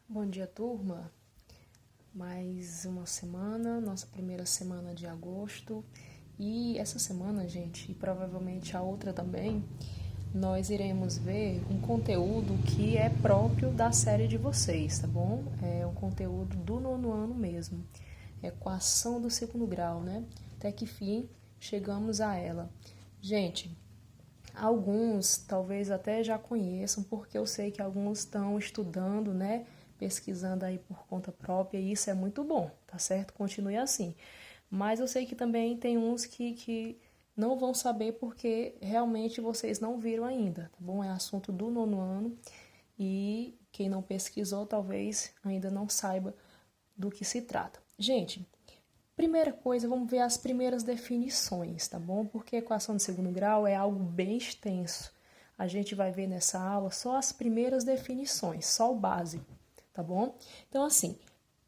Bom dia, turma. Mais uma semana, nossa primeira semana de agosto. E essa semana, gente, e provavelmente a outra também, nós iremos ver um conteúdo que é próprio da série de vocês, tá bom? É um conteúdo do nono ano mesmo. Equação do segundo grau, né? Até que fim chegamos a ela. Gente, alguns talvez até já conheçam, porque eu sei que alguns estão estudando, né? Pesquisando aí por conta própria, e isso é muito bom, tá certo? Continue assim. Mas eu sei que também tem uns que não vão saber porque realmente vocês não viram ainda, tá bom? É assunto do nono ano e quem não pesquisou talvez ainda não saiba do que se trata. Gente, primeira coisa, vamos ver as primeiras definições, tá bom? Porque a equação de segundo grau é algo bem extenso. A gente vai ver nessa aula só as primeiras definições, só o básico, tá bom? Então, assim,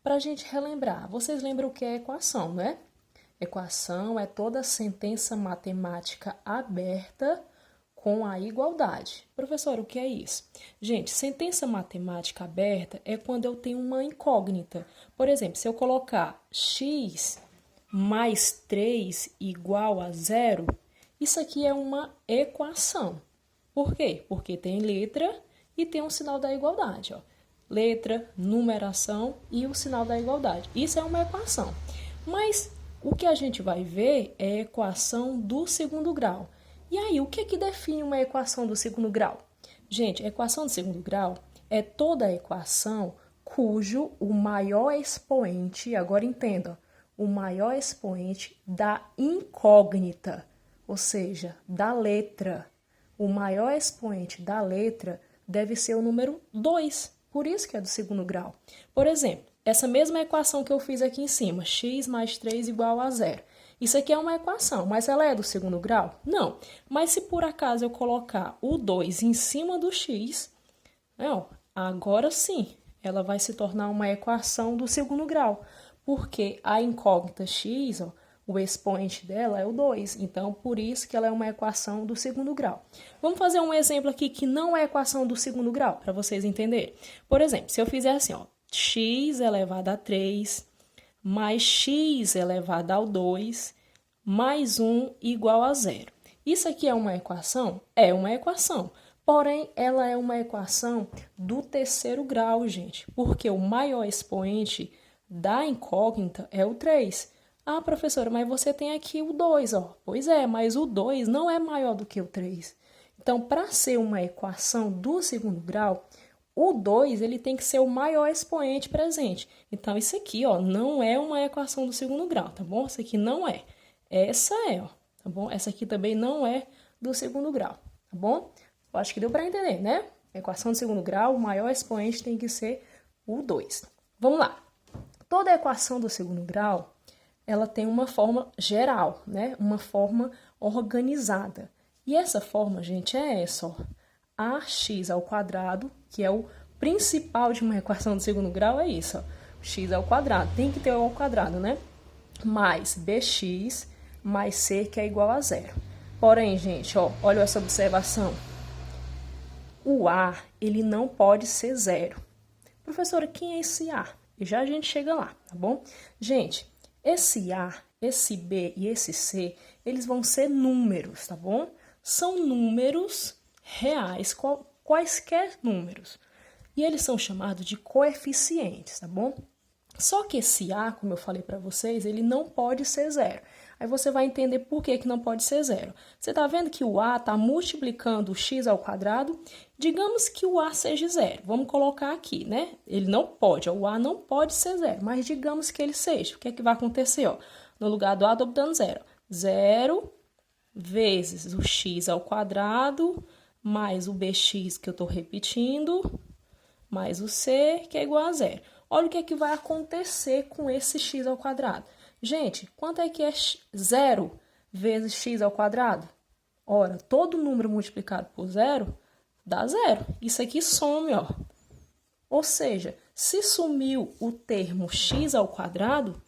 para a gente relembrar, vocês lembram o que é equação, né? Equação é toda sentença matemática aberta com a igualdade. Professor, o que é isso? Gente, sentença matemática aberta é quando eu tenho uma incógnita. Por exemplo, se eu colocar x mais 3 igual a zero, isso aqui é uma equação. Por quê? Porque tem letra e tem um sinal da igualdade. Ó. Letra, numeração e o sinal da igualdade. Isso é uma equação. Mas o que a gente vai ver é a equação do segundo grau. E aí, o que é que define uma equação do segundo grau? Gente, a equação do segundo grau é toda a equação cujo o maior expoente, agora entenda, o maior expoente da incógnita, ou seja, da letra. O maior expoente da letra deve ser o número 2, por isso que é do segundo grau. Por exemplo, essa mesma equação que eu fiz aqui em cima, x mais 3 igual a zero. Isso aqui é uma equação, mas ela é do segundo grau? Não. Mas se por acaso eu colocar o 2 em cima do x, não, agora sim, ela vai se tornar uma equação do segundo grau. Porque a incógnita x, ó, o expoente dela é o 2. Então, por isso que ela é uma equação do segundo grau. Vamos fazer um exemplo aqui que não é equação do segundo grau, para vocês entenderem. Por exemplo, se eu fizer assim, ó, x elevado a 3 mais x elevado ao 2 mais 1 igual a zero. Isso aqui é uma equação? É uma equação. Porém, ela é uma equação do terceiro grau, gente. Porque o maior expoente da incógnita é o 3. Ah, professora, mas você tem aqui o 2, ó. Pois é, mas o 2 não é maior do que o 3. Então, para ser uma equação do segundo grau, o 2 ele tem que ser o maior expoente presente. Então, isso aqui ó, não é uma equação do segundo grau, tá bom? Isso aqui não é. Essa é, ó, tá bom? Essa aqui também não é do segundo grau, tá bom? Eu acho que deu para entender, né? Equação do segundo grau, o maior expoente tem que ser o 2. Vamos lá. Toda equação do segundo grau, ela tem uma forma geral, né? Uma forma organizada. E essa forma, gente, é essa, ó. Ax ao quadrado, que é o principal de uma equação do segundo grau, é isso, ó. X ao quadrado, tem que ter o ao quadrado, né? Mais bx mais c, que é igual a zero. Porém, gente, ó, olha essa observação. O a, ele não pode ser zero. Professora, quem é esse a? E já a gente chega lá, tá bom? Gente, esse a, esse b e esse c, eles vão ser números, tá bom? São números reais, quaisquer números. E eles são chamados de coeficientes, tá bom? Só que esse a, como eu falei para vocês, ele não pode ser zero. Aí você vai entender por que não pode ser zero. Você está vendo que o a está multiplicando o x ao quadrado? Digamos que o a seja zero. Vamos colocar aqui, né? Ele não pode, o a não pode ser zero, mas digamos que ele seja. O que é que vai acontecer? Ó? No lugar do a, estou botando zero. Zero vezes o x ao quadrado, mais o bx, que eu estou repetindo, mais o c, que é igual a zero. Olha o que é que vai acontecer com esse x ao quadrado. Gente, quanto é que é 0 vezes x ao quadrado? Ora, todo número multiplicado por zero dá zero. Isso aqui some, ó. Ou seja, se sumiu o termo x ao quadrado,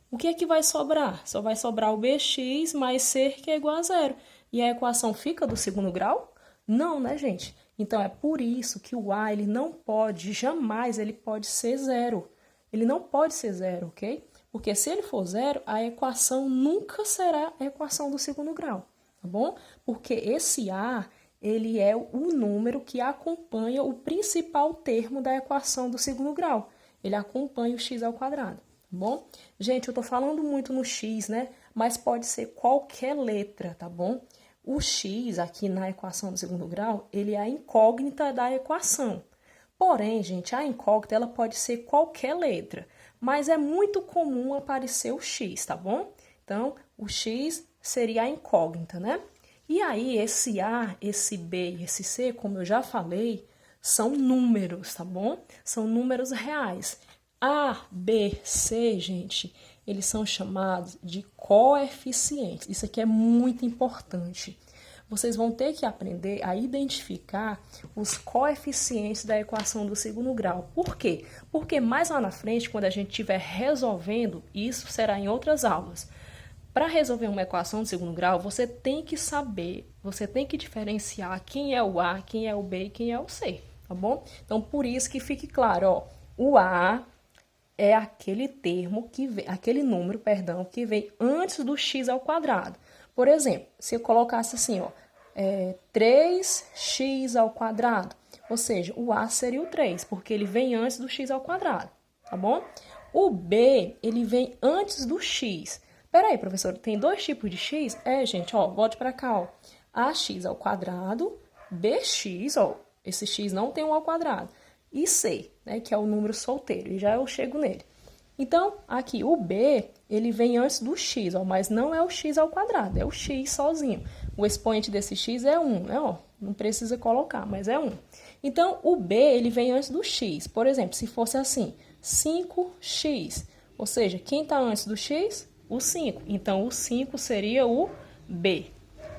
o que é que vai sobrar? Só vai sobrar o bx mais c, que é igual a zero. E a equação fica do segundo grau? Não, né, gente? Então, é por isso que o A, ele não pode, jamais ele pode ser zero. Ele não pode ser zero, ok? Porque se ele for zero, a equação nunca será a equação do segundo grau, tá bom? Porque esse A, ele é o número que acompanha o principal termo da equação do segundo grau. Ele acompanha o x ao quadrado, tá bom? Gente, eu tô falando muito no x, né? Mas pode ser qualquer letra, tá bom? O x aqui na equação do segundo grau, ele é a incógnita da equação. Porém, gente, a incógnita ela pode ser qualquer letra, mas é muito comum aparecer o x, tá bom? Então, o x seria a incógnita, né? E aí, esse A, esse B e esse C, como eu já falei, são números, tá bom? São números reais. A, B, C, gente, eles são chamados de coeficientes. Isso aqui é muito importante. Vocês vão ter que aprender a identificar os coeficientes da equação do segundo grau. Por quê? Porque mais lá na frente, quando a gente estiver resolvendo, isso será em outras aulas. Para resolver uma equação de segundo grau, você tem que saber, você tem que diferenciar quem é o A, quem é o B e quem é o C, tá bom? Então, por isso que fique claro, ó, o A é aquele termo que vem, aquele número, perdão, que vem antes do x ao quadrado. Por exemplo, se eu colocasse assim, ó, 3x ao quadrado, ou seja, o A seria o 3, porque ele vem antes do x ao quadrado, tá bom? O B, ele vem antes do x. Peraí, professor, tem dois tipos de x? Gente, ó, volte para cá, ó. Ax ao quadrado, bx, ó, esse x não tem um ao quadrado, e c, né, que é o número solteiro, e já eu chego nele. Então, aqui, o b, ele vem antes do x, ó, mas não é o x ao quadrado, é o x sozinho. O expoente desse x é 1, né, ó, não precisa colocar, mas é 1. Então, o b, ele vem antes do x. Por exemplo, se fosse assim, 5x, ou seja, quem está antes do x? O 5. Então, o 5 seria o B.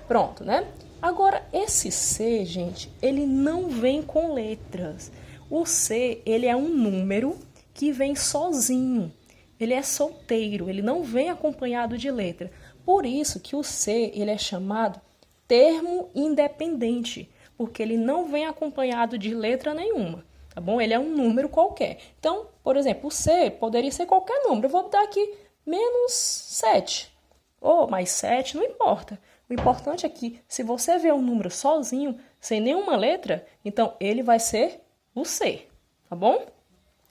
Pronto, né? Agora, esse C, gente, ele não vem com letras. O C, ele é um número que vem sozinho. Ele é solteiro, ele não vem acompanhado de letra. Por isso que o C, ele é chamado termo independente, porque ele não vem acompanhado de letra nenhuma, tá bom? Ele é um número qualquer. Então, por exemplo, o C poderia ser qualquer número. Eu vou dar aqui menos 7, ou mais 7, não importa. O importante é que, se você vê um número sozinho, sem nenhuma letra, então ele vai ser o C, tá bom?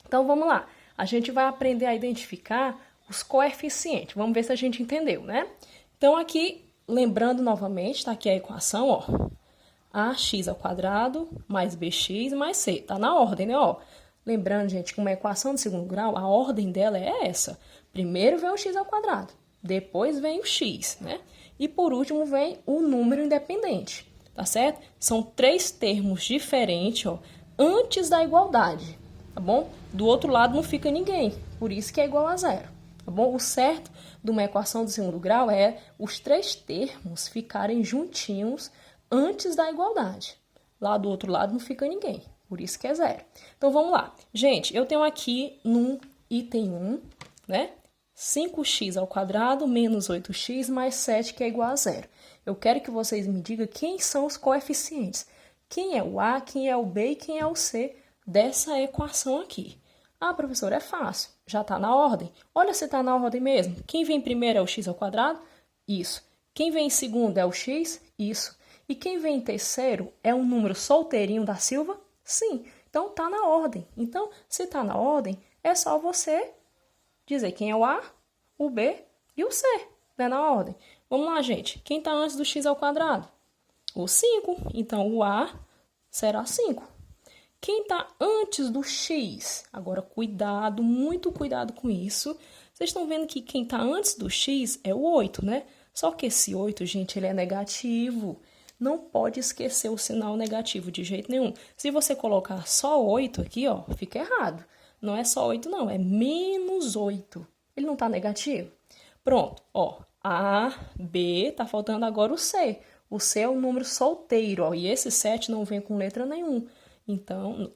Então, vamos lá. A gente vai aprender a identificar os coeficientes. Vamos ver se a gente entendeu, né? Então, aqui, lembrando novamente, tá aqui a equação, ó. Ax ao quadrado mais bx mais c. Tá na ordem, né, ó? Lembrando, gente, que uma equação de segundo grau, a ordem dela é essa. Primeiro vem o x ao quadrado, depois vem o x, né? E por último vem o número independente, tá certo? São três termos diferentes, ó, antes da igualdade, tá bom? Do outro lado não fica ninguém, por isso que é igual a zero, tá bom? O certo de uma equação de segundo grau é os três termos ficarem juntinhos antes da igualdade. Lá do outro lado não fica ninguém, por isso que é zero. Então, vamos lá. Gente, eu tenho aqui no item 1, né? 5x ao quadrado menos 8x mais 7, que é igual a zero. Eu quero que vocês me digam quem são os coeficientes. Quem é o A, quem é o B e quem é o C dessa equação aqui. Ah, professor, é fácil. Já está na ordem? Olha se está na ordem mesmo. Quem vem primeiro é o x ao quadrado? Isso. Quem vem em segundo é o x? Isso. E quem vem em terceiro é um número solteirinho da Silva? Sim. Então, está na ordem. Então, se está na ordem, é só você dizer quem é o A, o B e o C, né, na ordem. Vamos lá, gente. Quem está antes do x ao quadrado? O 5. Então, o A será 5. Quem está antes do x? Agora, cuidado, muito cuidado com isso. Vocês estão vendo que quem está antes do x é o 8, né? Só que esse 8, gente, ele é negativo. Não pode esquecer o sinal negativo de jeito nenhum. Se você colocar só 8 aqui, ó, fica errado. Não é só 8, não, é menos 8. Ele não está negativo? Pronto, ó, A, B, tá faltando agora o C. O C é o número solteiro, ó, e esse 7 não vem com letra nenhuma. Então,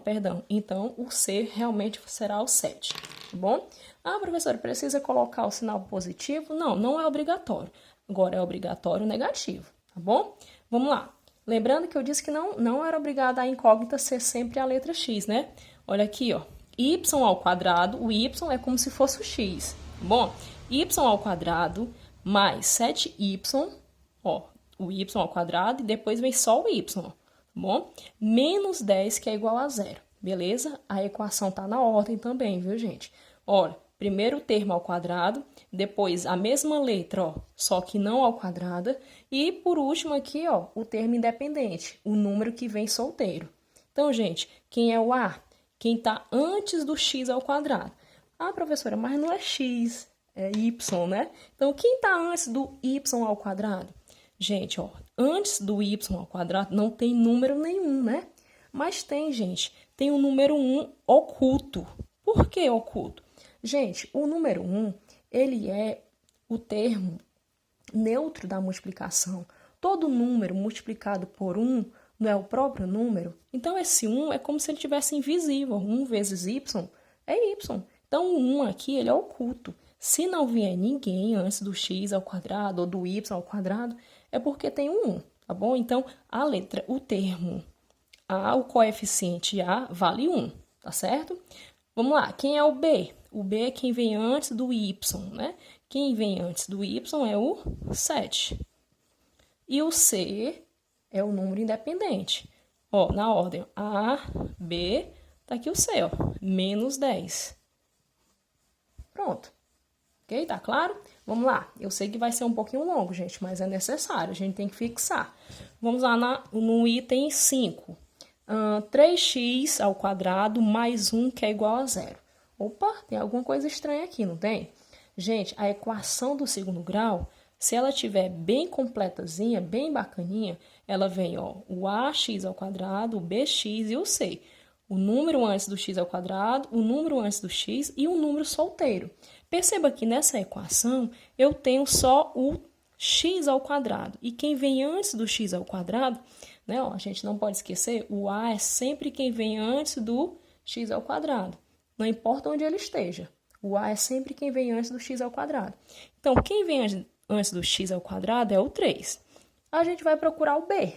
perdão. Então, o C realmente será o 7, tá bom? Ah, professor, precisa colocar o sinal positivo? Não, não é obrigatório. Agora é obrigatório o negativo, tá bom? Vamos lá. Lembrando que eu disse que não era obrigada a incógnita ser sempre a letra x, né? Olha aqui, ó. Y ao quadrado, o y é como se fosse o x, tá bom? Y ao quadrado mais 7y, ó, o y ao quadrado, e depois vem só o y, tá bom? Menos 10, que é igual a zero, beleza? A equação tá na ordem também, viu, gente? Olha, primeiro o termo ao quadrado, depois a mesma letra, ó, só que não ao quadrado, e por último aqui, ó, o termo independente, o número que vem solteiro. Então, gente, quem é o A? Quem está antes do x ao quadrado. Ah, professora, mas não é x, é y, né? Então, quem está antes do y ao quadrado? Gente, ó, antes do y ao quadrado não tem número nenhum, né? Mas tem, gente, tem o número 1 oculto. Por que oculto? Gente, o número 1, ele é o termo neutro da multiplicação. Todo número multiplicado por 1 não é o próprio número? Então, esse 1 é como se ele tivesse invisível. 1 vezes y é y. Então, o 1 aqui, ele é oculto. Se não vier ninguém antes do x ao quadrado ou do y ao quadrado, é porque tem um 1, tá bom? Então, a letra, o termo A, o coeficiente A, vale 1, tá certo? Vamos lá, quem é o B? O B é quem vem antes do y, né? Quem vem antes do y é o 7. E o C é o número independente. Ó, na ordem A, B, tá aqui o C, ó, menos 10. Pronto. Ok? Tá claro? Vamos lá. Eu sei que vai ser um pouquinho longo, gente, mas é necessário. A gente tem que fixar. Vamos lá no item 5. 3x ao quadrado mais 1, que é igual a 0. Opa, tem alguma coisa estranha aqui, não tem? Gente, a equação do segundo grau, se ela estiver bem completazinha, bem bacaninha, ela vem, ó, o ax ao quadrado, o bx e o c. O número antes do x ao quadrado, o número antes do x e um número solteiro. Perceba que nessa equação eu tenho só o x ao quadrado. E quem vem antes do x ao quadrado, né, ó, a gente não pode esquecer, o a é sempre quem vem antes do x ao quadrado. Não importa onde ele esteja. O a é sempre quem vem antes do x ao quadrado. Então, quem vem antes do x ao quadrado é o 3. A gente vai procurar o b.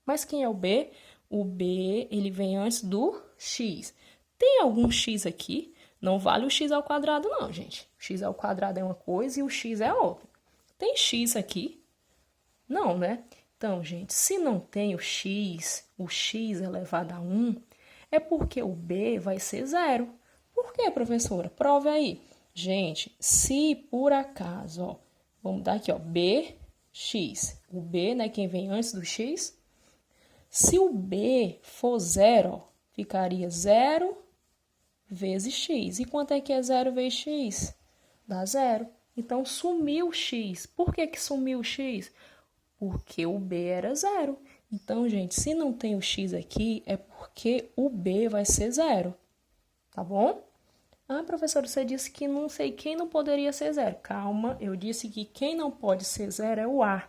Mas quem é o b? O b, ele vem antes do x. Tem algum x aqui? Não vale o x ao quadrado não, gente. O x ao quadrado é uma coisa e o x é outra. Tem x aqui? Não, né? Então, gente, se não tem o x elevado a 1, é porque o b vai ser 0. Por quê, professora? Prove aí. Gente, se por acaso, ó, vamos dar aqui, ó, bx. O b, né, quem vem antes do x. Se o b for 0, ó, ficaria 0 vezes x. E quanto é que é 0 vezes x? Dá 0. Então, sumiu o x. Por que que sumiu o x? Porque o b era 0. Então, gente, se não tem o x aqui, é porque o b vai ser 0. Tá bom? Ah, professor, você disse que não sei quem não poderia ser 0. Calma, eu disse que quem não pode ser 0 é o A.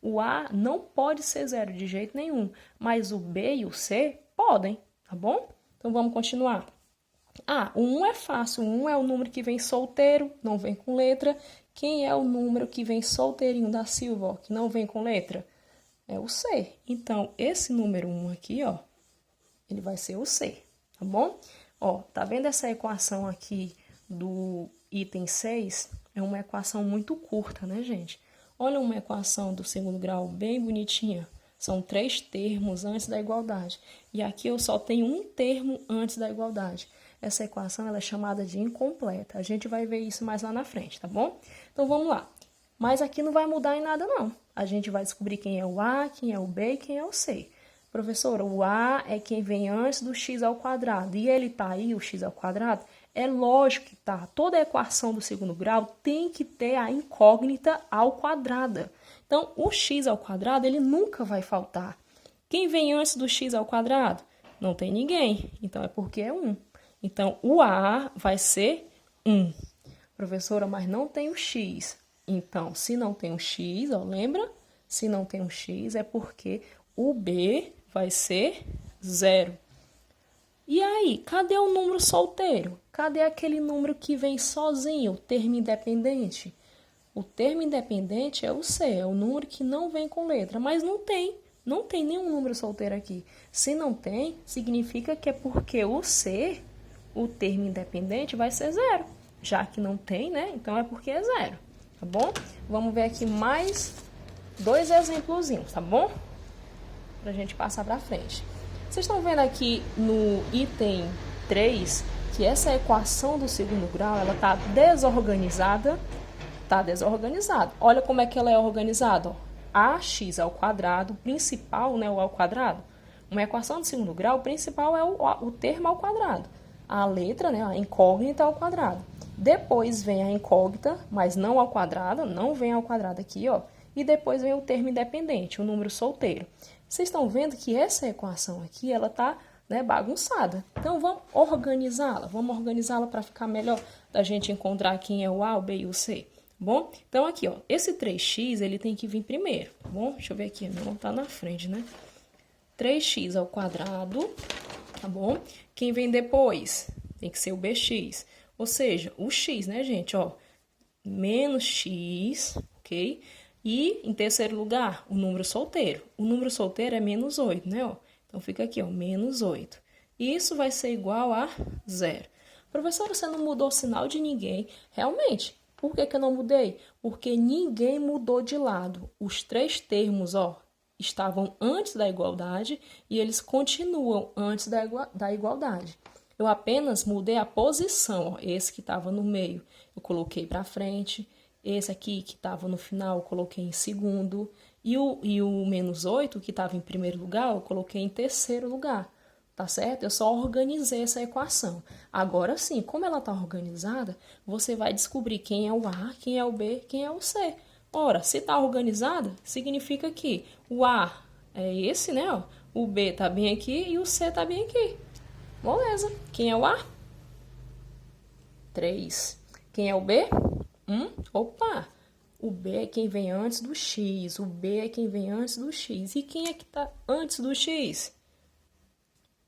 O A não pode ser 0 de jeito nenhum, mas o B e o C podem, tá bom? Então, vamos continuar. Ah, o 1 é fácil. O 1 é o número que vem solteiro, não vem com letra. Quem é o número que vem solteirinho da Silva, ó, que não vem com letra? É o C. Então, esse número 1 aqui, ó, ele vai ser o C, tá bom? Ó, tá vendo essa equação aqui do item 6? É uma equação muito curta, né, gente? Olha uma equação do segundo grau bem bonitinha. São 3 termos antes da igualdade. E aqui eu só tenho um termo antes da igualdade. Essa equação ela é chamada de incompleta. A gente vai ver isso mais lá na frente, tá bom? Então, vamos lá. Mas aqui não vai mudar em nada, não. A gente vai descobrir quem é o A, quem é o B e quem é o C. Professora, o A é quem vem antes do x ao quadrado. E ele tá aí, o x ao quadrado? É lógico que tá. Toda a equação do segundo grau tem que ter a incógnita ao quadrado. Então, o x ao quadrado, ele nunca vai faltar. Quem vem antes do x ao quadrado? Não tem ninguém. Então, é porque é 1. Então, o A vai ser 1. Professora, mas não tem o x. Então, se não tem o x, ó, lembra? Se não tem o x, é porque o B vai ser 0. E aí, cadê o número solteiro? Cadê aquele número que vem sozinho, o termo independente? O termo independente é o C, é o número que não vem com letra, mas não tem. Não tem nenhum número solteiro aqui. Se não tem, significa que é porque o C, o termo independente, vai ser zero. Já que não tem, né? Então é porque é zero, tá bom? Vamos ver aqui mais 2 exemplozinhos, tá bom? Pra gente passar pra frente. Vocês estão vendo aqui no item 3 que essa equação do segundo grau, ela tá desorganizada? Tá desorganizada. Olha como é que ela é organizada, ó. Ax ao quadrado, principal, né, o ao quadrado. Uma equação de segundo grau, o principal é o termo ao quadrado. A letra, né, a incógnita ao quadrado. Depois vem a incógnita, mas não ao quadrado, não vem ao quadrado aqui, ó. E depois vem o termo independente, o número solteiro. Vocês estão vendo que essa equação aqui, ela tá, né, bagunçada. Então, vamos organizá-la para ficar melhor da gente encontrar quem é o A, o B e o C. Bom, então aqui, ó, esse 3x, ele tem que vir primeiro, tá bom? Deixa eu ver aqui, não tá na frente, né? 3x ao quadrado, tá bom? Quem vem depois? Tem que ser o bx, ou seja, o x, né, gente, ó, menos x, ok? E, em terceiro lugar, o número solteiro. O número solteiro é menos 8, né, ó? Então, fica aqui, ó, menos 8. Isso vai ser igual a 0. Professor, você não mudou o sinal de ninguém. Realmente. Por que eu não mudei? Porque ninguém mudou de lado. Os 3 termos, ó, estavam antes da igualdade e eles continuam antes da igualdade. Eu apenas mudei a posição, ó, esse que estava no meio, eu coloquei para frente. Esse aqui que estava no final, eu coloquei em segundo. E o menos 8, que estava em primeiro lugar, eu coloquei em terceiro lugar. Tá certo? Eu só organizei essa equação. Agora sim, como ela está organizada, você vai descobrir quem é o A, quem é o B, quem é o C. Ora, se está organizada, significa que o A é esse, né? Ó, o B está bem aqui e o C está bem aqui. Beleza. Quem é o A? 3. Quem é o B? 1. Opa! O B é quem vem antes do X. O B é quem vem antes do X. E quem é que está antes do X?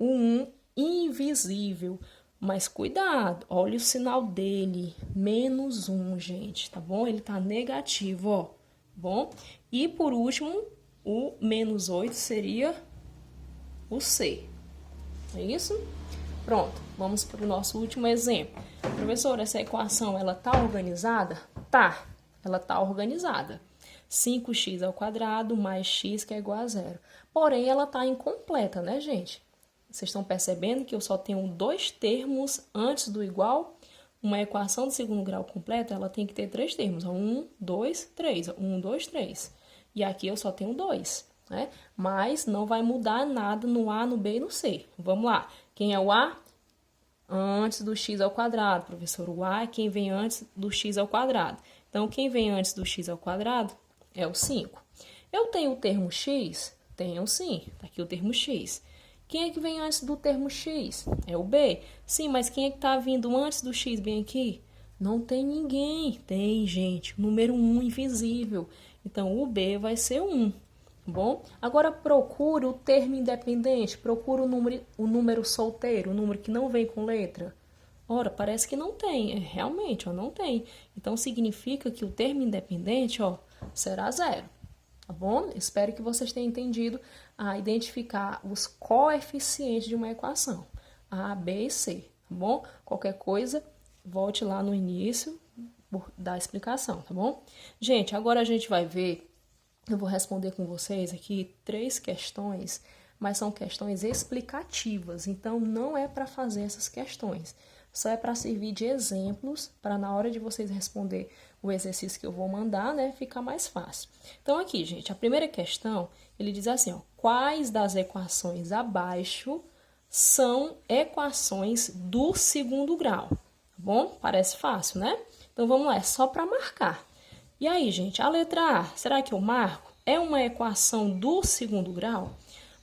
O 1 invisível, mas cuidado, olha o sinal dele, menos 1, gente, tá bom? Ele tá negativo, ó, bom? E por último, o menos 8 seria o C, é isso? Pronto, vamos para o nosso último exemplo. Professor, essa equação, ela tá organizada? Tá, ela tá organizada. 5x ao quadrado mais x que é igual a 0. Porém, ela tá incompleta, né, gente? Vocês estão percebendo que eu só tenho 2 termos antes do igual? Uma equação de segundo grau completa, ela tem que ter 3 termos. 1, 2, 3. 1, 2, 3. E aqui eu só tenho 2, né? Mas não vai mudar nada no A, no B e no C. Vamos lá. Quem é o A? Antes do x ao quadrado, professor. O A é quem vem antes do x ao quadrado. Então, quem vem antes do x ao quadrado é o 5. Eu tenho o termo x? Tenho sim. Tá aqui o termo x. Quem é que vem antes do termo x? É o B. Sim, mas quem é que está vindo antes do x bem aqui? Não tem ninguém. Tem, gente. O número 1 invisível. Então, o B vai ser 1. Bom? Agora, procure o termo independente. Procure o número solteiro, o número que não vem com letra. Ora, parece que não tem. Realmente, ó, não tem. Então, significa que o termo independente, ó, será 0. Tá bom? Espero que vocês tenham entendido a identificar os coeficientes de uma equação, A, B e C, tá bom? Qualquer coisa, volte lá no início da explicação, tá bom? Gente, agora a gente vai ver, eu vou responder com vocês aqui 3 questões, mas são questões explicativas, então não é para fazer essas questões, só é para servir de exemplos, para na hora de vocês responder o exercício que eu vou mandar, né, ficar mais fácil. Então, aqui, gente, a primeira questão, ele diz assim, ó, quais das equações abaixo são equações do segundo grau? Tá bom? Parece fácil, né? Então, vamos lá, é só para marcar. E aí, gente, a letra A, será que eu marco? É uma equação do segundo grau?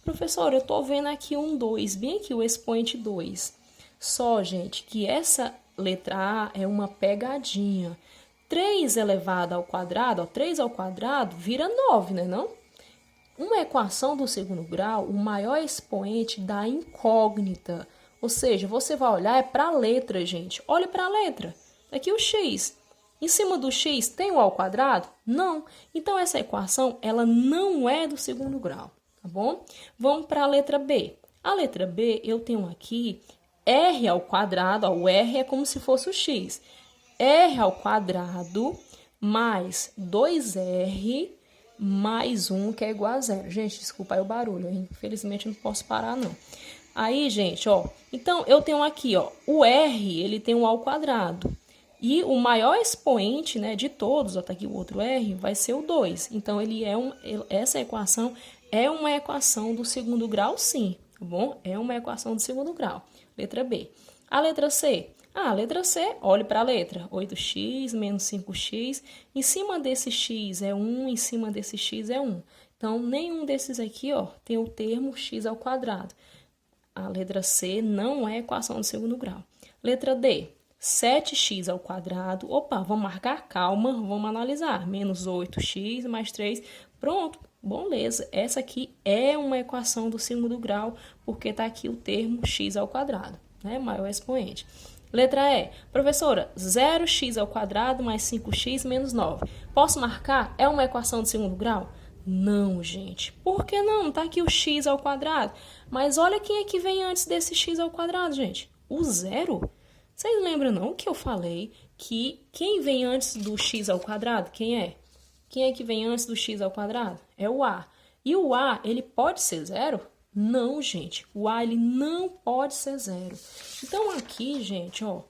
Professor, eu tô vendo aqui um 2, bem aqui o expoente 2. Só, gente, que essa letra A é uma pegadinha. 3 elevado ao quadrado, ó, 3 ao quadrado vira 9, né, não? Uma equação do segundo grau, o maior expoente da incógnita. Ou seja, você vai olhar para a letra, gente. Olhe para a letra. Aqui o x. Em cima do x tem o ao quadrado? Não. Então, essa equação, ela não é do segundo grau, tá bom? Vamos para a letra B. A letra B, eu tenho aqui r ao quadrado, ó, o r é como se fosse o x. R ao quadrado mais 2r mais 1, que é igual a 0. Gente, desculpa aí o barulho, infelizmente eu não posso parar, não. Aí, gente, ó, então eu tenho aqui, ó, o r, ele tem um ao quadrado. E o maior expoente, né, de todos, ó, tá aqui o outro r, vai ser o 2. Então, essa equação é uma equação do segundo grau, sim, tá bom? É uma equação do segundo grau. Letra B. A letra C. A letra C, olhe para a letra. 8x menos 5x. Em cima desse x é 1, em cima desse x é 1. Então, nenhum desses aqui, ó, tem o termo x ao quadrado. A letra C não é equação do segundo grau. Letra D. 7x ao quadrado. Opa, vamos marcar? Calma, vamos analisar. Menos 8x mais 3. Pronto, beleza. Essa aqui é uma equação do segundo grau, porque está aqui o termo x ao quadrado, né? Maior expoente. Letra E. Professora, 0x ao quadrado mais 5x menos 9. Posso marcar? É uma equação do segundo grau? Não, gente. Por que não? Tá aqui o x ao quadrado. Mas olha quem é que vem antes desse x ao quadrado, gente. O zero. Vocês lembram não que eu falei que quem vem antes do x ao quadrado, quem é? Quem é que vem antes do x ao quadrado? É o a. E o a, ele pode ser zero? Não, gente. O a, ele não pode ser zero. Então, aqui, gente, ó,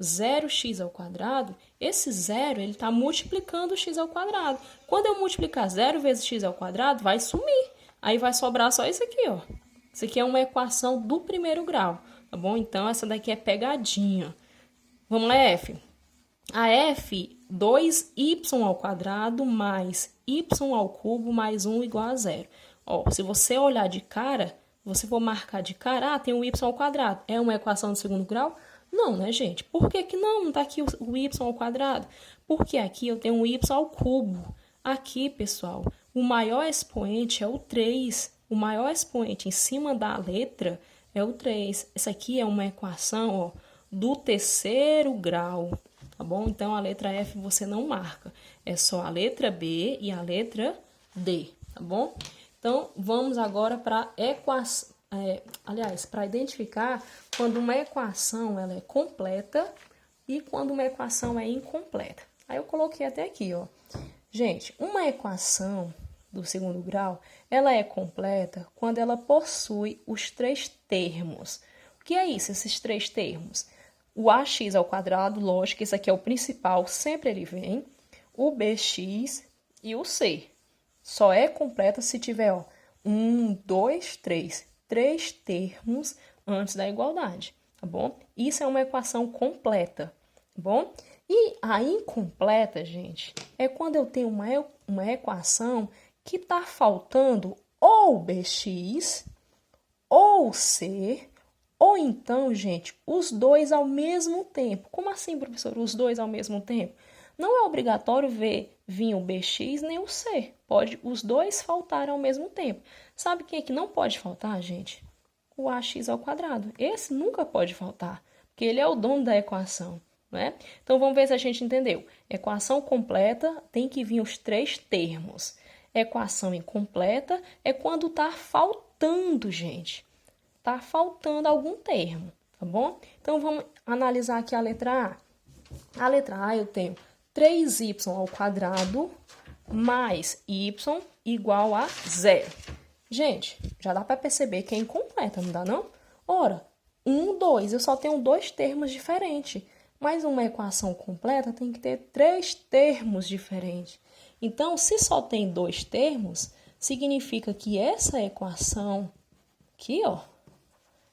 0x ao quadrado, esse zero, ele está multiplicando o x ao quadrado. Quando eu multiplicar 0 vezes x ao quadrado, vai sumir. Aí vai sobrar só isso aqui, ó. Isso aqui é uma equação do primeiro grau, tá bom? Então, essa daqui é pegadinha. Vamos lá, F. A F, 2y ao quadrado mais y ao cubo mais 1 igual a 0. Ó, se você olhar de cara, você for marcar de cara, tem um y ao quadrado. É uma equação do segundo grau? Não, né, gente? Por que que não? Não tá aqui o y ao quadrado? Porque aqui eu tenho um y ao cubo. Aqui, pessoal, o maior expoente é o 3. O maior expoente em cima da letra é o 3. Essa aqui é uma equação, ó, do terceiro grau, tá bom? Então, a letra F você não marca. É só a letra B e a letra D, tá bom? Então, vamos agora para equação. Para identificar quando uma equação ela é completa e quando uma equação é incompleta. Aí eu coloquei até aqui, ó. Gente, uma equação do segundo grau, ela é completa quando ela possui os 3 termos. O que é isso, esses 3 termos? O ax ao quadrado, lógico, esse aqui é o principal, sempre ele vem. O bx e o c. Só é completa se tiver, ó, 1, 2, 3. 3 termos antes da igualdade, tá bom? Isso é uma equação completa, tá bom? E a incompleta, gente, é quando eu tenho uma equação que está faltando ou bx, ou c, ou então, gente, os dois ao mesmo tempo. Como assim, professor, os dois ao mesmo tempo? Não é obrigatório vir o bx nem o c. Pode os dois faltarem ao mesmo tempo. Sabe quem é que não pode faltar, gente? O ax ao quadrado. Esse nunca pode faltar, porque ele é o dono da equação, né? Então, vamos ver se a gente entendeu. Equação completa tem que vir os 3 termos. Equação incompleta é quando está faltando, gente. Está faltando algum termo, tá bom? Então, vamos analisar aqui a letra A. A letra A eu tenho 3y ao quadrado mais y igual a 0. Gente, já dá para perceber que é incompleta, não dá não? Ora, 1, 2, eu só tenho 2 termos diferentes. Mas uma equação completa tem que ter 3 termos diferentes. Então, se só tem 2 termos, significa que essa equação aqui, ó,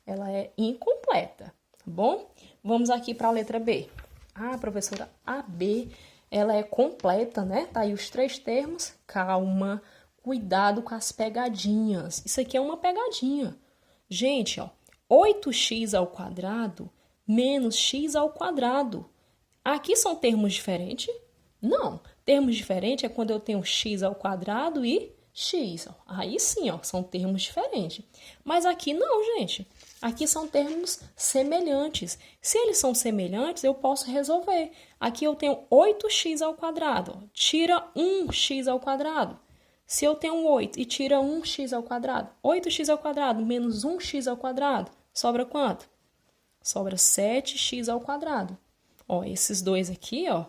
ela é incompleta, tá bom? Vamos aqui para a letra B. Ah, professora, a B, ela é completa, né? Tá aí os 3 termos. Calma, cuidado com as pegadinhas. Isso aqui é uma pegadinha. Gente, ó, 8x ao quadrado menos x ao quadrado. Aqui são termos diferentes? Não. Termos diferentes é quando eu tenho x ao quadrado e x. Aí sim, ó, são termos diferentes. Mas aqui não, gente. Aqui são termos semelhantes. Se eles são semelhantes, eu posso resolver. Aqui eu tenho 8x ao quadrado. Tira 1x ao quadrado. Se eu tenho 8 e tira 1x ao quadrado, 8x ao quadrado menos 1x ao quadrado, sobra quanto? Sobra 7x ao quadrado. Ó, esses dois aqui, ó,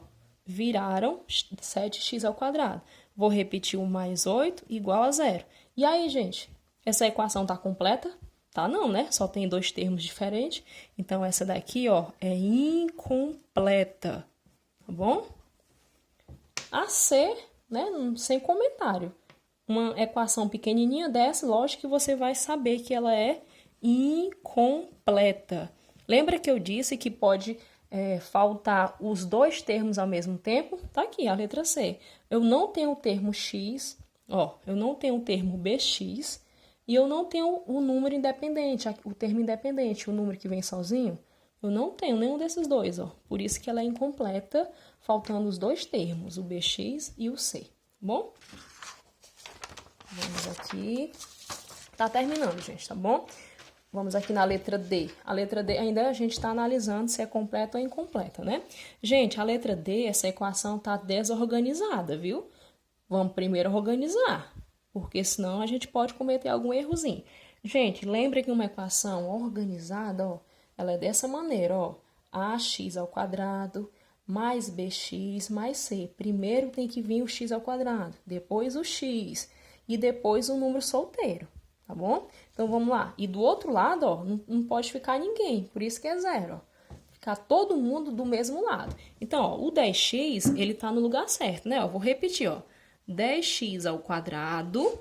viraram 7x ao quadrado. Vou repetir o mais 8 igual a 0. E aí, gente, essa equação tá completa? Tá não, né? Só tem dois termos diferentes. Então, essa daqui, ó, é incompleta. Tá bom? A C, né, sem comentário. Uma equação pequenininha dessa, lógico que você vai saber que ela é incompleta. Lembra que eu disse que pode faltar os dois termos ao mesmo tempo? Tá aqui, a letra C. Eu não tenho o termo x, ó, eu não tenho o termo bx e eu não tenho o número independente, o termo independente, o número que vem sozinho. Eu não tenho nenhum desses dois, ó. Por isso que ela é incompleta, faltando os dois termos, o bx e o c, tá bom? Vamos aqui. Tá terminando, gente, tá bom? Vamos aqui na letra D. A letra D ainda a gente está analisando se é completa ou incompleta, né? Gente, a letra D, essa equação tá desorganizada, viu? Vamos primeiro organizar, porque senão a gente pode cometer algum errozinho. Gente, lembra que uma equação organizada, ó, ela é dessa maneira, ó. Ax ao quadrado mais bx mais c. Primeiro tem que vir o x ao quadrado, depois o x e depois o número solteiro, tá bom? Então, vamos lá. E do outro lado, ó, não pode ficar ninguém, por isso que é 0, ó. Ficar todo mundo do mesmo lado. Então, ó, o 10x, ele tá no lugar certo, né? Ó, vou repetir, ó. 10x ao quadrado.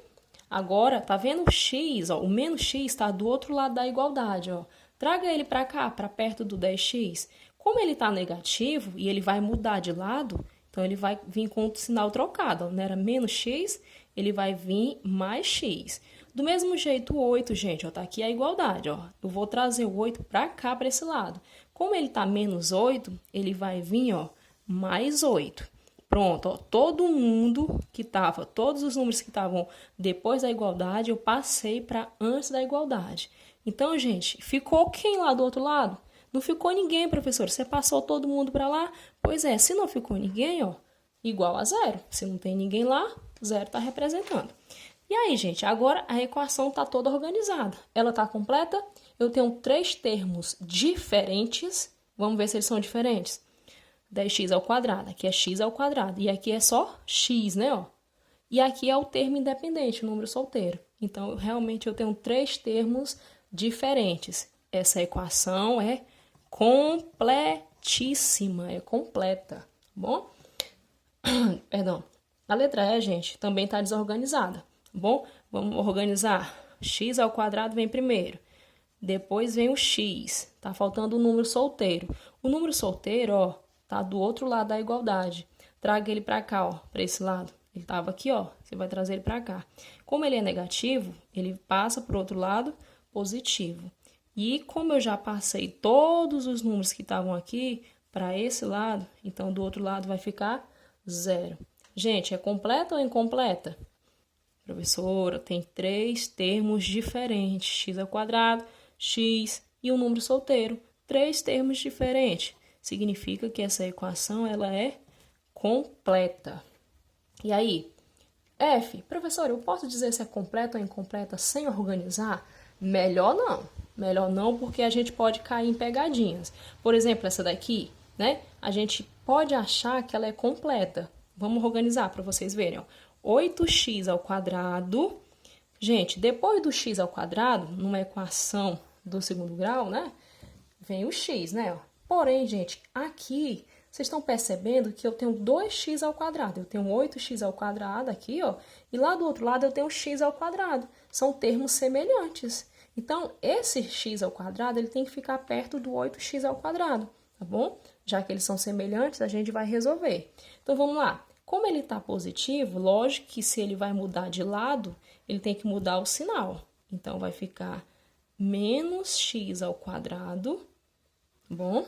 Agora, tá vendo o x, ó? O menos x tá do outro lado da igualdade, ó. Traga ele para cá, para perto do 10x. Como ele tá negativo e ele vai mudar de lado, então ele vai vir com o sinal trocado, ó. Não era menos x, ele vai vir mais x. Do mesmo jeito, o 8, gente, ó, tá aqui a igualdade, ó. Eu vou trazer o 8 para cá, para esse lado. Como ele tá menos 8, ele vai vir, ó, mais 8. Pronto, ó, todo mundo que tava, todos os números que estavam depois da igualdade, eu passei para antes da igualdade. Então, gente, ficou quem lá do outro lado? Não ficou ninguém, professor. Você passou todo mundo para lá? Pois é, se não ficou ninguém, ó, igual a 0. Se não tem ninguém lá, 0 está representando. E aí, gente, agora a equação está toda organizada. Ela está completa? Eu tenho 3 termos diferentes. Vamos ver se eles são diferentes. 10x ao quadrado. Aqui é x ao quadrado. E aqui é só x, né? Ó. E aqui é o termo independente, o número solteiro. Então, realmente, eu tenho 3 termos diferentes. Essa equação é completíssima, é completa, tá bom? Perdão. A letra E, gente, também está desorganizada, tá bom? Vamos organizar. X ao quadrado vem primeiro. Depois vem o x. Tá faltando o número solteiro. O número solteiro, ó, tá do outro lado da igualdade. Traga ele para cá, ó, para esse lado. Ele tava aqui, ó, você vai trazer ele para cá. Como ele é negativo, ele passa para o outro lado positivo. E como eu já passei todos os números que estavam aqui para esse lado, então do outro lado vai ficar 0. Gente, é completa ou incompleta? Professora, tem 3 termos diferentes. X ao quadrado, x e o número solteiro. 3 termos diferentes. Significa que essa equação ela é completa. E aí, F, professora, eu posso dizer se é completa ou incompleta sem organizar? Melhor não. Melhor não, porque a gente pode cair em pegadinhas. Por exemplo, essa daqui, né? A gente pode achar que ela é completa. Vamos organizar para vocês verem, ó. 8x ao quadrado. Gente, depois do x ao quadrado, numa equação do segundo grau, né? Vem o x, né? Porém, gente, aqui, vocês estão percebendo que eu tenho 2x ao quadrado. Eu tenho 8x ao quadrado aqui, ó. E lá do outro lado eu tenho x ao quadrado. São termos semelhantes. Então, esse x ao quadrado, ele tem que ficar perto do 8x ao quadrado, tá bom? Já que eles são semelhantes, a gente vai resolver. Então, vamos lá. Como ele está positivo, lógico que se ele vai mudar de lado, ele tem que mudar o sinal. Então, vai ficar menos x ao quadrado, tá bom?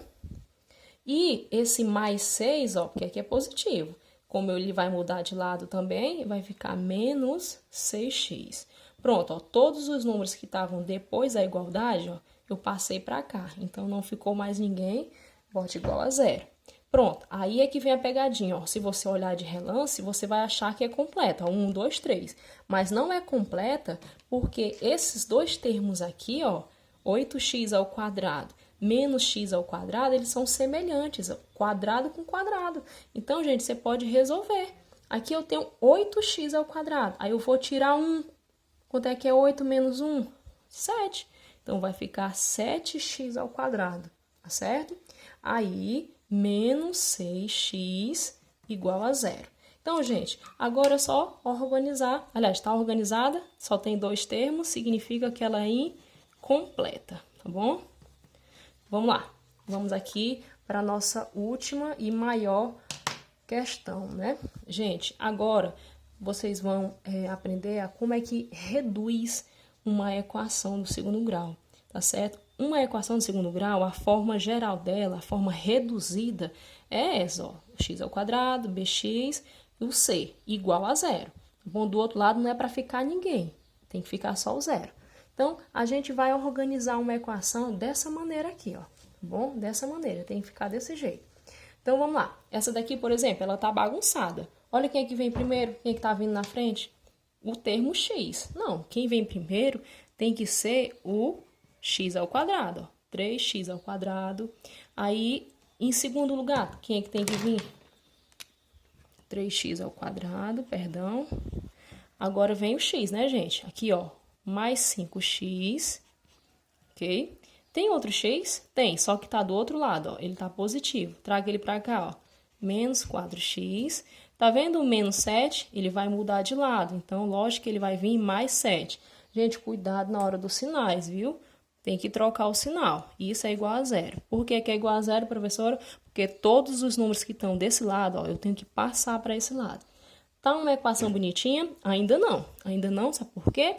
E esse mais 6, ó, porque aqui é positivo. Como ele vai mudar de lado também, vai ficar menos 6x. Pronto, ó, todos os números que estavam depois da igualdade, ó, eu passei para cá. Então, não ficou mais ninguém, bote igual a 0. Pronto, aí é que vem a pegadinha, ó. Se você olhar de relance, você vai achar que é completa, ó, 1, 2, 3. Mas não é completa porque esses dois termos aqui, ó, 8x ao quadrado menos x ao quadrado, eles são semelhantes, ó, quadrado com quadrado. Então, gente, você pode resolver. Aqui eu tenho 8x ao quadrado, aí eu vou tirar 1. Quanto é que é 8 menos 1? 7. Então, vai ficar 7x ao quadrado, tá certo? Aí, menos 6x igual a 0. Então, gente, agora é só organizar. Aliás, está organizada, só tem dois termos, significa que ela é incompleta, tá bom? Vamos lá. Vamos aqui para a nossa última e maior questão, né? Gente, agora vocês vão aprender a como é que reduz uma equação do segundo grau, tá certo? Uma equação do segundo grau, a forma geral dela, a forma reduzida, é essa, ó. X ao quadrado, bx e o c igual a 0. Bom, do outro lado não é para ficar ninguém, tem que ficar só o 0. Então, a gente vai organizar uma equação dessa maneira aqui, ó. Tá bom? Dessa maneira, tem que ficar desse jeito. Então, vamos lá. Essa daqui, por exemplo, ela tá bagunçada. Olha quem é que vem primeiro, quem é que tá vindo na frente. O termo x. Não, quem vem primeiro tem que ser o x ao quadrado, ó. 3x ao quadrado. Aí, em segundo lugar, quem é que tem que vir? 3x ao quadrado, perdão. Agora vem o x, né, gente? Aqui, ó, mais 5x, ok? Tem outro x? Tem, só que tá do outro lado, ó. Ele tá positivo. Traga ele pra cá, ó. Menos 4x. Tá vendo o menos 7? Ele vai mudar de lado. Então, lógico que ele vai vir mais 7. Gente, cuidado na hora dos sinais, viu? Tem que trocar o sinal. Isso é igual a 0. Por que que é igual a 0, professora? Porque todos os números que estão desse lado, ó, eu tenho que passar para esse lado. Tá uma equação bonitinha? Ainda não. Ainda não, sabe por quê?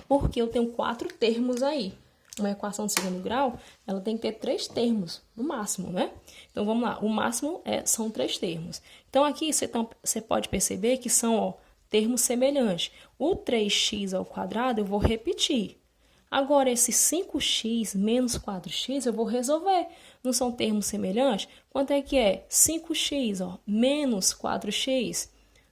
Porque eu tenho 4 termos aí. Uma equação de segundo grau, ela tem que ter 3 termos, no máximo, né? Então, vamos lá. O máximo são 3 termos. Então, aqui você pode perceber que são, ó, termos semelhantes. O 3x ao quadrado eu vou repetir. Agora, esse 5x menos 4x eu vou resolver. Não são termos semelhantes? Quanto é que é? 5x, ó, menos 4x.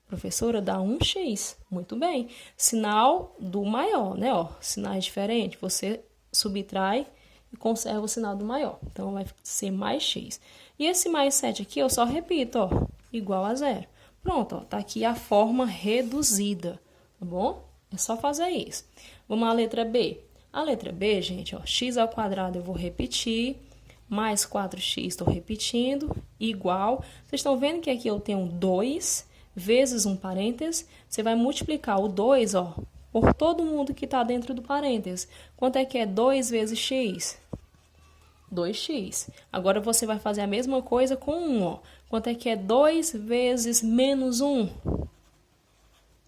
Professora, dá 1x. Muito bem. Sinal do maior, né? Ó, sinais diferentes. Você subtrai e conserva o sinal do maior. Então, vai ser mais x. E esse mais 7 aqui, eu só repito, ó, igual a 0. Pronto, ó, tá aqui a forma reduzida, tá bom? É só fazer isso. Vamos à letra B. A letra B, gente, ó, x ao quadrado eu vou repetir, mais 4x estou repetindo, igual. Vocês estão vendo que aqui eu tenho 2 vezes um parênteses. Você vai multiplicar o 2, ó, por todo mundo que está dentro do parênteses. Quanto é que é 2 vezes x? 2x. Agora, você vai fazer a mesma coisa com 1, ó. Quanto é que é 2 vezes menos 1?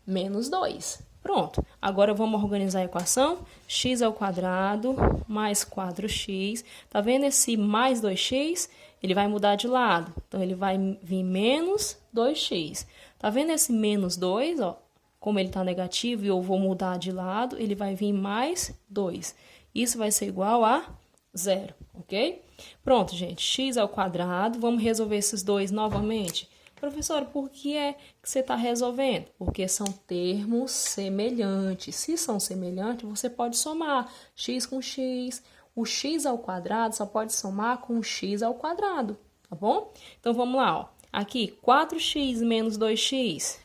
Menos 2. Pronto. Agora, vamos organizar a equação. X ao quadrado mais 4x. Tá vendo esse mais 2x? Ele vai mudar de lado. Então, ele vai vir menos 2x. Tá vendo esse menos 2, ó? Como ele está negativo e eu vou mudar de lado, ele vai vir mais 2. Isso vai ser igual a 0, ok? Pronto, gente. X ao quadrado. Vamos resolver esses dois novamente. Professora, por que é que você está resolvendo? Porque são termos semelhantes. Se são semelhantes, você pode somar x com x. O x ao quadrado só pode somar com o x ao quadrado, tá bom? Então, vamos lá, ó. Aqui, 4x menos 2x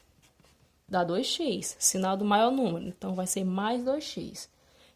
dá 2x, sinal do maior número. Então, vai ser mais 2x.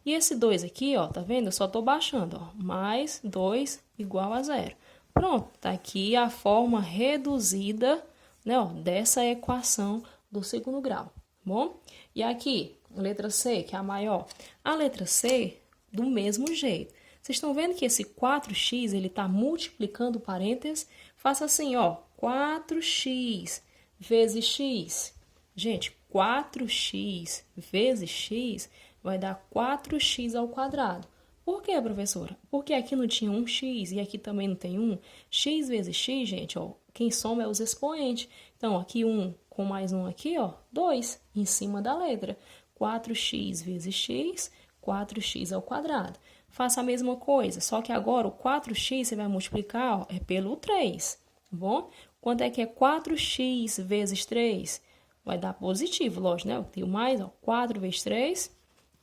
E esse 2 aqui, ó, tá vendo? Eu só tô baixando, ó. Mais 2 igual a 0. Pronto, tá aqui a forma reduzida, né, ó, dessa equação do segundo grau, tá bom? E aqui, letra C, que é a maior. A letra C, do mesmo jeito. Vocês estão vendo que esse 4x, ele tá multiplicando parênteses? Faça assim, ó, 4x vezes x. Gente, 4x vezes x vai dar 4x ao quadrado. Por quê, professora? Porque aqui não tinha 1x e aqui também não tem 1. X vezes x, gente, ó, quem soma é os expoentes. Então, aqui 1 com mais 1 aqui, ó, 2 em cima da letra. 4x vezes x, 4x ao quadrado. Faça a mesma coisa, só que agora o 4x você vai multiplicar, ó, pelo 3. tá bom? Quanto é que é 4x vezes 3? Vai dar positivo, lógico, né? Eu tenho mais, ó, 4 vezes 3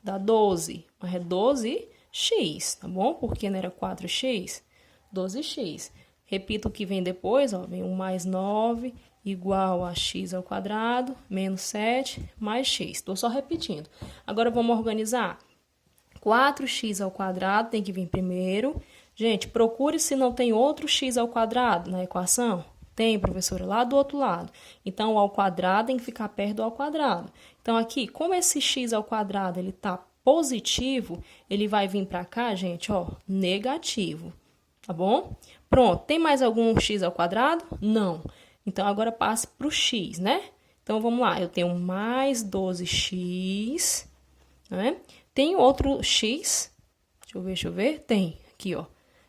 dá 12, mas é 12x, tá bom? Porque não era 4x? 12x. Repito o que vem depois, ó, vem 1 mais 9 igual a x ao quadrado, menos 7 mais x. Estou só repetindo. Agora vamos organizar. 4x ao quadrado tem que vir primeiro. Gente, procure se não tem outro x ao quadrado na equação. Tem, professora, lá do outro lado. Então, o ao quadrado tem que ficar perto do ao quadrado. Então, aqui, como esse x ao quadrado ele está positivo, ele vai vir para cá, gente, ó, negativo. Tá bom? Pronto. Tem mais algum x ao quadrado? Não. Então, agora passe para o x, né? Então, vamos lá. Eu tenho mais 12x, né? Tem outro x? Deixa eu ver. Tem. Aqui, ó.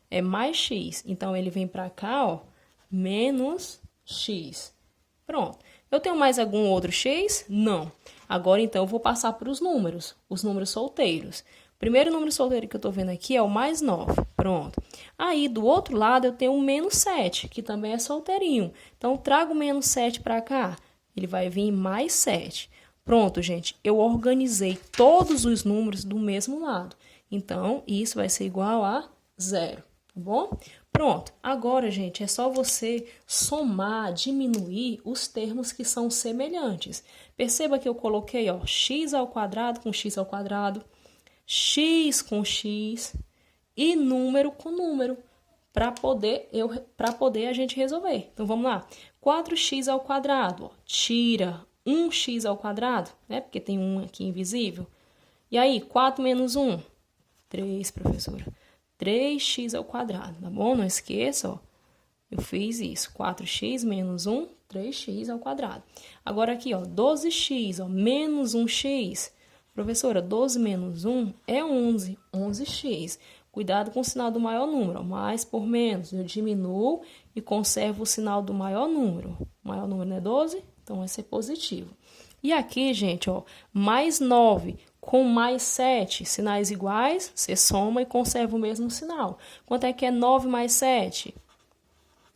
É mais x. Então, ele vem para cá, ó, menos x. Pronto. Eu tenho mais algum outro x? Não. Agora, então, eu vou passar para os números solteiros. O primeiro número solteiro que eu estou vendo aqui é o mais 9. Pronto. Aí, do outro lado, eu tenho o menos 7, que também é solteirinho. Então, eu trago o menos 7 para cá. Ele vai vir mais 7. Pronto, gente. Eu organizei todos os números do mesmo lado. Então, isso vai ser igual a 0. Tá bom? Pronto. Agora, gente, é só você somar, diminuir os termos que são semelhantes. Perceba que eu coloquei, ó, x ao quadrado com x ao quadrado, x com x e número com número, para poder a gente resolver. Então, vamos lá. 4x ao quadrado, ó, tira 1x ao quadrado, né? Porque tem 1 aqui invisível. E aí, 4 menos 1? 3, professora. 3x ao quadrado, tá bom? Não esqueça, ó. Eu fiz isso. 4x menos 1, 3x ao quadrado. Agora aqui, ó, 12x, ó, menos 1x. Professora, 12 menos 1 é 11. 11x. Cuidado com o sinal do maior número, ó, mais por menos. Eu diminuo e conservo o sinal do maior número. O maior número não é 12? Então, vai ser positivo. E aqui, gente, ó, mais 9 com mais 7, sinais iguais, você soma e conserva o mesmo sinal. Quanto é que é 9 mais 7?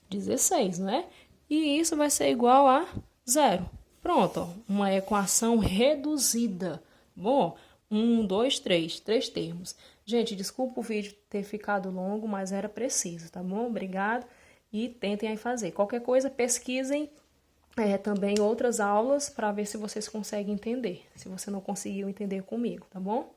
16, não é? E isso vai ser igual a 0. Pronto, ó, uma equação reduzida. Bom, 1, 2, 3, 3 termos. Gente, desculpa o vídeo ter ficado longo, mas era preciso, tá bom? Obrigado e tentem aí fazer. Qualquer coisa, pesquisem também outras aulas para ver se vocês conseguem entender, se você não conseguiu entender comigo, tá bom?